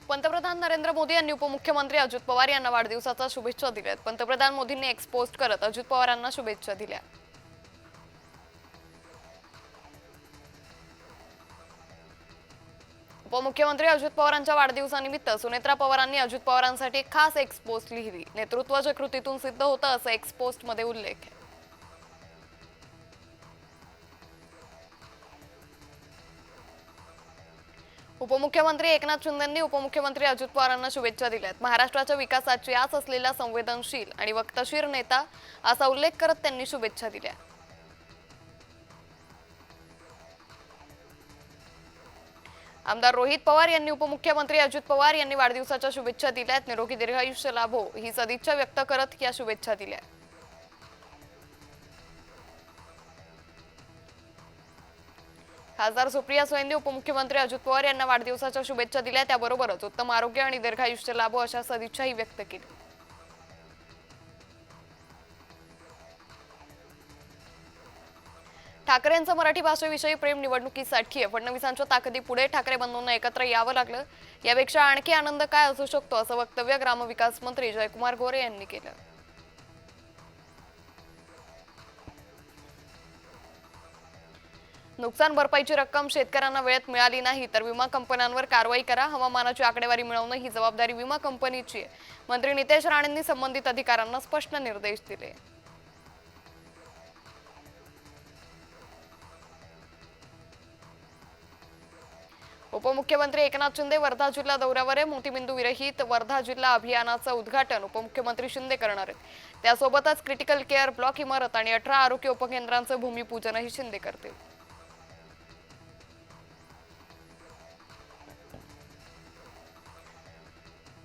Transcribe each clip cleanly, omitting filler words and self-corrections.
पंतप्रधान नरेंद्र मोदी यांनी उपमुख्यमंत्री अजित पवार यांना वाढदिवसाच्या शुभेच्छा दिल्यात। पंतप्रधान मोदींनी एक्स पोस्ट करत अजित पवारांना शुभेच्छा दिल्या। उपमुख्यमंत्री अजित पवारांच्या वाढदिवसानिमित्त सुनेत्रा पवारांनी अजित पवारांसाठी खास एक्स पोस्ट लिहिली। नेतृत्वाच्या कृतीतून सिद्ध होतं असं एक्स पोस्ट मध्ये उल्लेख आहे। उपमुख्यमंत्री एकनाथ शिंदेंनी उपमुख्यमंत्री अजित पवारांना शुभेच्छा दिल्यात। महाराष्ट्राच्या विकासाची आस असलेला संवेदनशील आणि वक्तशीर नेता असा उल्लेख करत त्यांनी शुभेच्छा दिल्या। आमदार रोहित पवार यांनी उपमुख्यमंत्री अजित पवार यांनी वाढदिवसाच्या शुभेच्छा दिल्यात। निरोगी दीर्घायुष्य लाभो ही सदिच्छा व्यक्त करत या शुभेच्छा दिल्या। खासदार सुप्रिया सुळेंनी उपमुख्यमंत्री अजित पवार यांना वाढदिवसाच्या शुभेच्छा दिल्या। त्याबरोबरच उत्तम आरोग्य आणि दीर्घायुष्य लाभो अशा सदिच्छाही व्यक्त केली। ठाकरेंचं मराठी भाषेविषयी प्रेम निवडणुकीसाठी आहे। फडणवीसांच्या ताकदीपुढे ठाकरे बंधूंना एकत्र यावं लागलं, यापेक्षा आणखी आनंद काय असू शकतो असं वक्तव्य ग्रामविकास मंत्री जयकुमार गोरे यांनी केलं। नुकसान भरपाईची रक्कम शेतकऱ्यांना वेळेत मिळाली नाही तर विमा कंपन्यांवर कारवाई करा। हवामानाची आकडेवारी मिळवणं ही जबाबदारी विमा कंपनीची आहे। मंत्री नितेश राणेंनी संबंधित अधिकाऱ्यांना स्पष्ट निर्देश दिले। उपमुख्यमंत्री एकनाथ शिंदे वर्धा जिल्हा दौऱ्यावर आहे। मोतीबिंदू विरहित वर्धा जिल्हा अभियानाचं उद्घाटन उपमुख्यमंत्री शिंदे करणार आहेत। त्यासोबतच क्रिटिकल केअर ब्लॉक इमारत आणि 18 आरोग्य उपकेंद्रांचं भूमिपूजनही शिंदे करतील।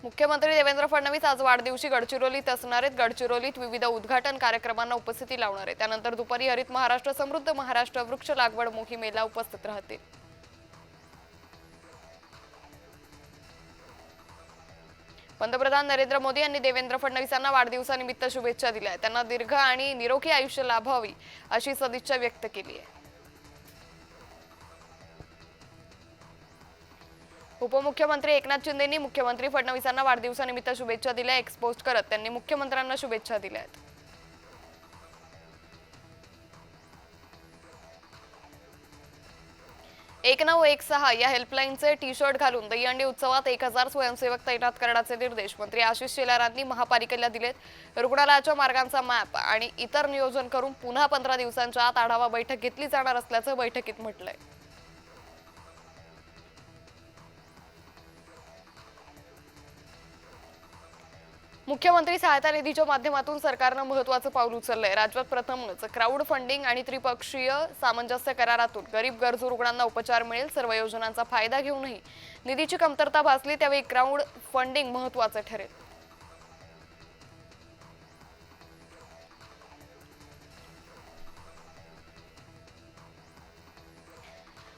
मुख्यमंत्री देवेंद्र फडणवीस आज वाढदिवशी गडचिरोलीत असणार आहेत। गडचिरोलीत विविध उद्घाटन कार्यक्रमांना उपस्थिती लावणार आहेत। त्यानंतर दुपारी हरित महाराष्ट्र समृद्ध महाराष्ट्र वृक्ष लागवड मोहिमेला उपस्थित राहतील। पंतप्रधान नरेंद्र मोदी यांनी देवेंद्र फडणवीसांना वाढदिवसानिमित्त शुभेच्छा दिल्या। त्यांना दीर्घ आणि निरोगी आयुष्य लाभावी अशी सदिच्छा व्यक्त केली आहे। उपमुख्यमंत्री एकनाथ शिंदेंनी मुख्यमंत्री फडणवीसांना वाढदिवसानिमित्त शुभेच्छा दिल्या। एक्स पोस्ट करत त्यांनी मुख्यमंत्र्यांना शुभेच्छा दिल्या आहेत। 1916 या हेल्पलाईनचे टी शर्ट घालून दहीहंडी उत्सवात 1000 स्वयंसेवक तैनात करण्याचे निर्देश मंत्री आशिष शेलारांनी महापालिकेला दिलेत। रुग्णालयाच्या मार्गांचा मॅप आणि इतर नियोजन करून पुन्हा 15 दिवसांच्या आत आढावा बैठक घेतली जाणार असल्याचं बैठकीत म्हटलंय। मुख्यमंत्री सहायता निधीच्या माध्यमातून सरकारनं महत्त्वाचं पाऊल उचललंय। राज्यात प्रथमच क्राउड फंडिंग आणि त्रिपक्षीय सामंजस्य करारातून गरीब गरजू रुग्णांना उपचार मिळेल। सर्व योजनांचा फायदा घेऊनही निधीची कमतरता भासली त्यावेळी क्राउड फंडिंग महत्त्वाचं ठरेल।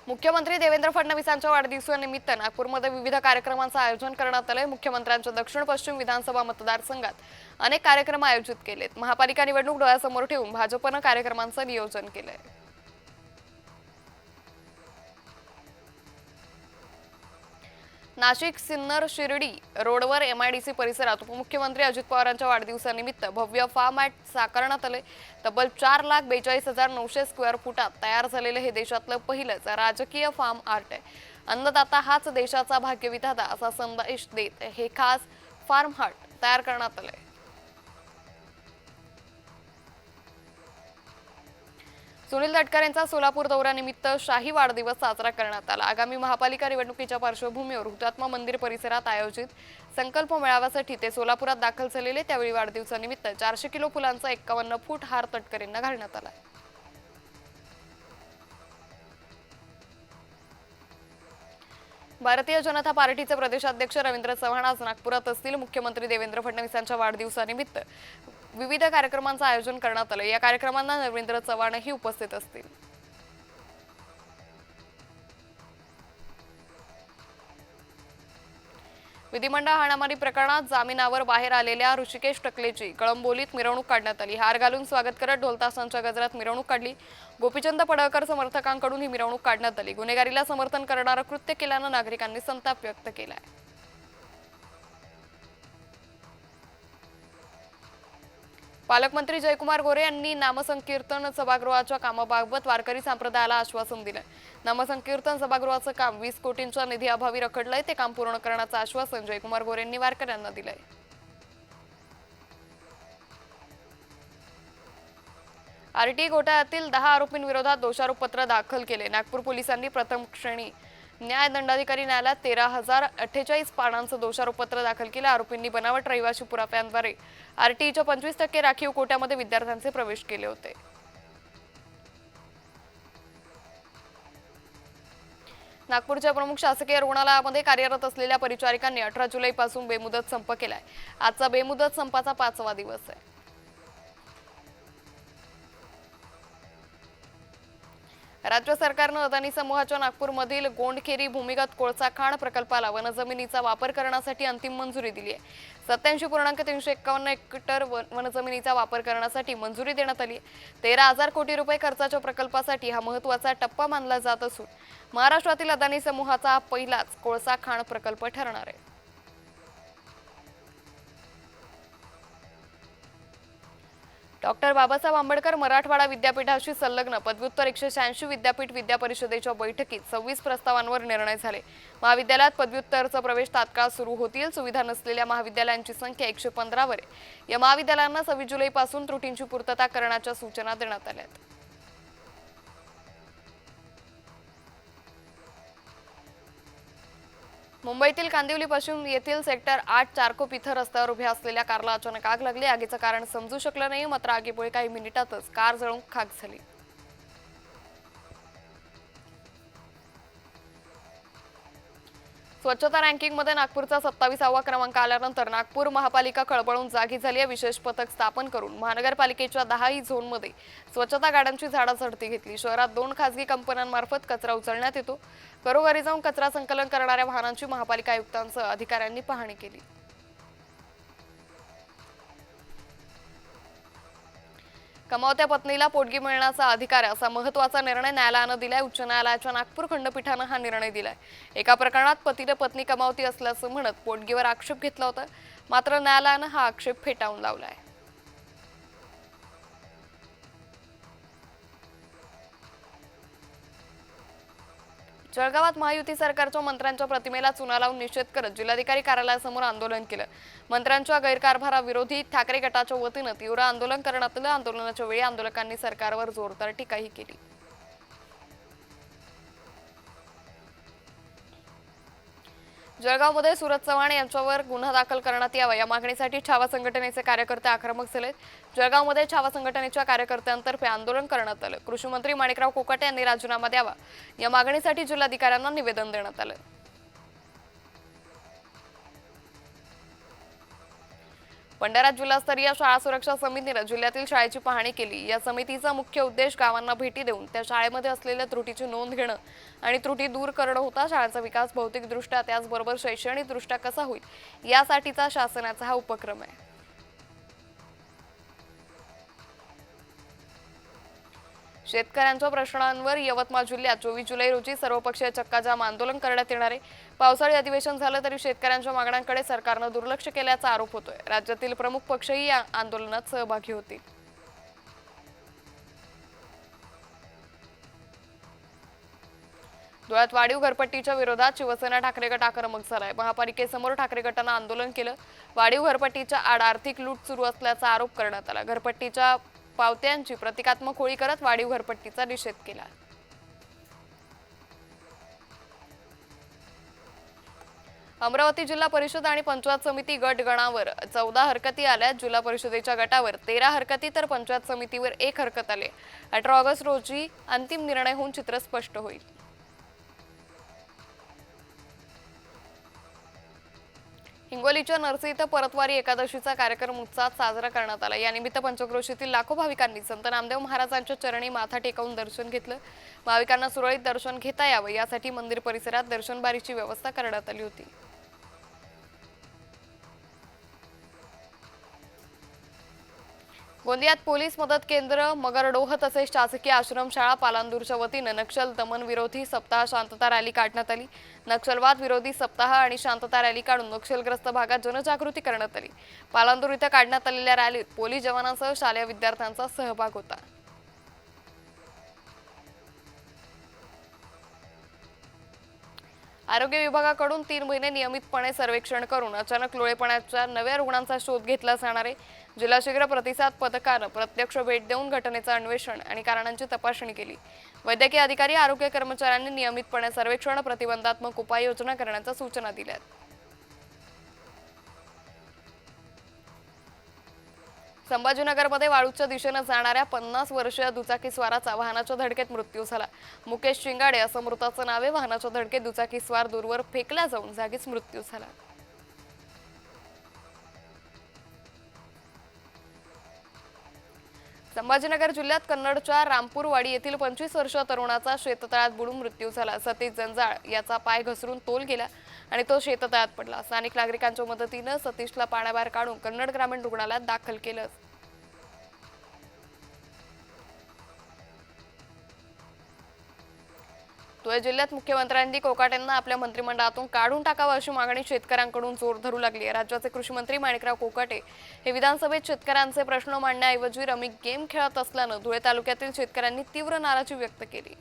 मुख्यमंत्री देवेंद्र फडणवीसांच्या वाढदिवसानिमित्त नागपूरमध्ये विविध कार्यक्रमांचं आयोजन करण्यात आलंय। मुख्यमंत्र्यांच्या दक्षिण पश्चिम विधानसभा मतदारसंघात अनेक कार्यक्रम आयोजित केलेत। महापालिका निवडणूक डोळ्यासमोर ठेवून भाजपनं कार्यक्रमांचं नियोजन केलंय। नाशिक सिन्नर शिर्डी रोडवर एमआयडीसी परिसरात उपमुख्यमंत्री अजित पवारांच्या वाढदिवसानिमित्त भव्य फार्म आर्ट साकारण्यात आले। तब्बल 4,42,900 स्क्वेअर फुटात तयार झालेले हे देशातलं पहिलंच राजकीय फार्म आर्ट आहे। अन्नदाता हाच देशाचा भाग्यविधाता असा संदेश देत हे खास फार्म आर्ट तयार करण्यात आले। सुनील तटकरेंचा सोलापूर दौऱ्यानिमित्त शाही वाढदिवस साजरा करण्यात आला। आगामी महापालिका निवडणुकीच्या पार्श्वभूमीवर हुतात्मा मंदिर परिसरात आयोजित संकल्प मेळाव्यासाठी ते सोलापुरात दाखल झालेले। त्यावेळी वाढदिवसानिमित्त 400 किलो फुलांचा 51 फूट हार तटकरेंना घालण्यात आला। भारतीय जनता पार्टीचे प्रदेशाध्यक्ष रवींद्र चव्हाण आज नागपुरात असतील। मुख्यमंत्री देवेंद्र फडणवीसांच्या वाढदिवसानिमित्त विविध कार्यक्रमांचं आयोजन करण्यात आलं। या कार्यक्रमांना रवींद्र चव्हाणही उपस्थित असतील। विधिमंडळ हाणामारी प्रकरणात जामिनावर बाहेर आलेल्या ऋषिकेश टकलेची कळंबोलीत मिरवणूक काढण्यात आली। हार घालून स्वागत करत ढोलताशांच्या गजरात मिरवणूक काढली। गोपीचंद पडळकर समर्थकांकडून ही मिरवणूक काढण्यात आली। गुन्हेगारीला समर्थन करणारं कृत्य केल्यानं नागरिकांनी संताप व्यक्त केलाय। पालकमंत्री जयकुमार गोरे यांनी नामसंकीर्तन सभागृहाच्या कामाबाबत वारकरी संप्रदायाला आश्वासन दिलंय. नामसंकीर्तन सभागृहाचं काम 20 कोटींच्या निधीअभावी रखडलंय. ते काम पूर्ण करण्याचं आश्वासन जयकुमार गोरे यांनी वारकऱ्यांना दिलंय. आरटी घोटाळ्यातील 10 आरोपींविरोधात दोषारोपपत्र दाखल केले. नागपूर पोलिसांनी प्रथम श्रेणी न्याय दंडाधिकारी न्यायालयात 13,048 पानांचं दोषारोपपत्र दाखल केलं. आरोपींनी बनावट रहिवासी पुराव्यांद्वारे आरटीईच्या 25% राखीव कोट्यामध्ये विद्यार्थ्यांचे प्रवेश केले होते. नागपूरच्या प्रमुख शासकीय रुग्णालयामध्ये कार्यरत असलेल्या परिचारिकांनी 18 जुलैपासून बेमुदत संप केलाय. आजचा बेमुदत संपाचा 5वा दिवस आहे. राज्य सरकारनं अदानी समूहाच्या नागपूरमधील गोंडखेरी भूमिगत कोळसा खाण प्रकल्पाला वनजमिनीचा वापर करण्यासाठी अंतिम मंजुरी दिली आहे. 87.351 हेक्टर वनजमिनीचा वापर करण्यासाठी मंजुरी देण्यात आली आहे. 13,000 कोटी रुपये खर्चाच्या प्रकल्पासाठी हा महत्त्वाचा टप्पा मानला जात असून महाराष्ट्रातील अदानी समूहाचा हा पहिलाच कोळसा खाण प्रकल्प ठरणार आहे. डॉक्टर बाबासाहेब आंबेडकर मराठवाडा विद्यापीठाशी संलग्न पदव्युत्तर 186 विद्यापीठ विद्या परिषदेच्या बैठकीत 26 प्रस्तावांवर निर्णय झाले. महाविद्यालयात पदव्युत्तरचा प्रवेश तात्काळ सुरू होतील. सुविधा नसलेल्या महाविद्यालयांची संख्या 115 वर आहे. या महाविद्यालयांना 26 जुलैपासून त्रुटींची पूर्तता करण्याच्या सूचना देण्यात आल्या आहेत. मुंबईतील कांदिवली पश्चिम येथील सेक्टर 8 चारकोप इथं रस्त्यावर उभ्या असलेल्या कारला अचानक आग लागली. आगीचं कारण समजू शकलं नाही. मात्र आगीमुळे काही मिनिटातच कार जळून खाक झाली. स्वच्छता रँकिंगमध्ये नागपूरचा 27वा क्रमांक आल्यानंतर नागपूर महापालिका खळबळून जागी झाली आहे. विशेष पथक स्थापन करून महानगरपालिकेच्या 10ही झोनमध्ये स्वच्छता गाड्यांची झाडाझडती घेतली. शहरात 2 खासगी कंपन्यांमार्फत कचरा उचलण्यात येतो. घरोघरी जाऊन कचरा संकलन करणाऱ्या वाहनांची महापालिका आयुक्तांसह अधिकाऱ्यांनी पाहणी केली. कमावत्या पत्नीला पोटगी मिळण्याचा अधिकार असा महत्त्वाचा निर्णय न्यायालयानं दिलाय. उच्च न्यायालयाच्या नागपूर खंडपीठानं हा निर्णय दिलाय. एका प्रकरणात पतीने पत्नी कमावती असल्याचं म्हणत पोटगीवर आक्षेप घेतला होता. मात्र न्यायालयानं हा आक्षेप फेटाळून लावलाय. जळगावात महायुती सरकारच्या मंत्र्यांच्या प्रतिमेला चुना लावून निषेध करत जिल्हाधिकारी कार्यालयासमोर आंदोलन केलं. मंत्र्यांच्या गैरकारभाराविरोधी ठाकरे गटाच्या वतीनं तीव्र आंदोलन करण्यात आलं. आंदोलनाच्या वेळी आंदोलकांनी सरकारवर जोरदार टीकाही केली. जळगावमध्ये सुरज चव्हाण यांच्यावर गुन्हा दाखल करण्यात यावा या मागणीसाठी छावा संघटनेचे कार्यकर्ते आक्रमक झालेत. जळगावमध्ये छावा संघटनेच्या कार्यकर्त्यांतर्फे आंदोलन करण्यात आलं. कृषी मंत्री माणिकराव कोकाटे यांनी राजीनामा द्यावा या मागणीसाठी जिल्हाधिकाऱ्यांना निवेदन देण्यात आलं. भंडाऱ्यात जिल्हास्तरीय शाळा सुरक्षा समितीने जिल्ह्यातील शाळेची पाहणी केली. या समितीचा मुख्य उद्देश गावांना भेटी देऊन त्या शाळेमध्ये असलेल्या त्रुटीची नोंद घेणं आणि त्रुटी दूर करणं होता. शाळेचा विकास भौतिकदृष्ट्या त्याचबरोबर शैक्षणिकदृष्ट्या कसा होईल यासाठीचा शासनाचा हा उपक्रम आहे. शेतकऱ्यांच्या प्रश्नांवर यवतमाळ जिल्ह्यात 24 जुलै रोजी सर्वपक्षीय चक्काजाम आंदोलन करण्यात येणार आहे. पावसाळी अधिवेशन झालं तरी शेतकऱ्यांच्या मागण्यांकडे सरकारनं दुर्लक्ष केल्याचा आरोप होतोय. राज्यातील प्रमुख पक्षही या आंदोलनात सहभागी होतील. धुळ्यात वाढीव घरपट्टीच्या विरोधात शिवसेना ठाकरे गट आक्रमक झालाय. महापालिकेसमोर ठाकरे गटानं आंदोलन केलं. वाढीव घरपट्टीच्या आड आर्थिक लूट सुरू असल्याचा आरोप करण्यात आला. घरपट्टीच्या पावत्यांची प्रतिकात्मक होळी करत वाढीव घरपट्टीचा निषेध केला. अमरावती जिल्हा परिषद आणि पंचायत समिती गट गणावर 14 हरकती आल्या. जिल्हा परिषदेच्या गटावर 13 हरकती तर पंचायत समितीवर 1 हरकत आले. 18 ऑगस्ट रोजी अंतिम निर्णय होऊन चित्र स्पष्ट होईल. हिंगोलीच्या नरसी इथं परतवारी एकादशीचा कार्यक्रम उत्साहात साजरा करण्यात आला. यानिमित्त पंचक्रोशीतील लाखो भाविकांनी संत नामदेव महाराजांच्या चरणी माथा टेकवून दर्शन घेतलं. भाविकांना सुरळीत दर्शन घेता यावं यासाठी मंदिर परिसरात दर्शनबारीची व्यवस्था करण्यात आली होती. गोंदियात पोलीस मदत केंद्र, मगरडोह तसेच शासकीय आश्रमशाळा पालांदूरच्या वतीनं नक्षल दमन विरोधी सप्ताह शांतता रॅली काढण्यात आली। नक्षलवाद विरोधी सप्ताह आणि शांतता रॅली काढून नक्षलग्रस्त भागात जनजागृती करण्यात आली। पालांदूर इथं काढण्यात आलेल्या रॅलीत पोलीस जवानांसह शालेय विद्यार्थ्यांचा सहभाग होता। आरोग्य विभागाकडून 3 महिने नियमितपणे सर्वेक्षण करून अचानक लोळेपणाच्या नव्या रुग्णांचा शोध घेतला जाणार आहे। जिल्हा शीघ्र प्रतिसाद पथकानं प्रत्यक्ष भेट देऊन घटनेचं अन्वेषण आणि कारणांची तपासणी केली। वैद्यकीय अधिकारी, आरोग्य कर्मचाऱ्यांनी नियमितपणे सर्वेक्षण, प्रतिबंधात्मक उपाययोजना करण्याच्या सूचना दिल्यात। संभाजीनगरमध्ये वाळूच्या दिशेने जाणाऱ्या 50 वर्षीय दुचाकीस्वाराचा वाहनाच्या धडकेत मृत्यू झाला। मुकेश शिंगाडे असं मृताचं नाव आहे। वाहनाच्या धडकेत दुचाकीस्वार दूरवर फेकला जाऊन जागीच मृत्यू झाला। संभाजीनगर जिल्ह्यात कन्नडच्या रामपूरवाडी येथील 25 वर्षीय तरुणाचा शेततळ्यात बुडून मृत्यू झाला। सतीश जंजाळ याचा पाय घसरून तोल गेला आणि तो शेततळ्यात पडला। स्थानिक नागरिकांच्या मदतीनं सतीशला पाण्याबाहेर काढून कन्नड ग्रामीण रुग्णालयात दाखल केलं। धुळे जिल्ह्यात मुख्यमंत्र्यांनी कोकाटेंना आपल्या मंत्रिमंडळातून काढून टाकावं अशी मागणी शेतकऱ्यांकडून जोर धरू लागली आहे। राज्याचे कृषी मंत्री माणिकराव कोकाटे हे विधानसभेत शेतकऱ्यांचे प्रश्न मांडण्याऐवजी रमी गेम खेळत असल्यानं धुळे तालुक्यातील शेतकऱ्यांनी तीव्र नाराजी व्यक्त केली।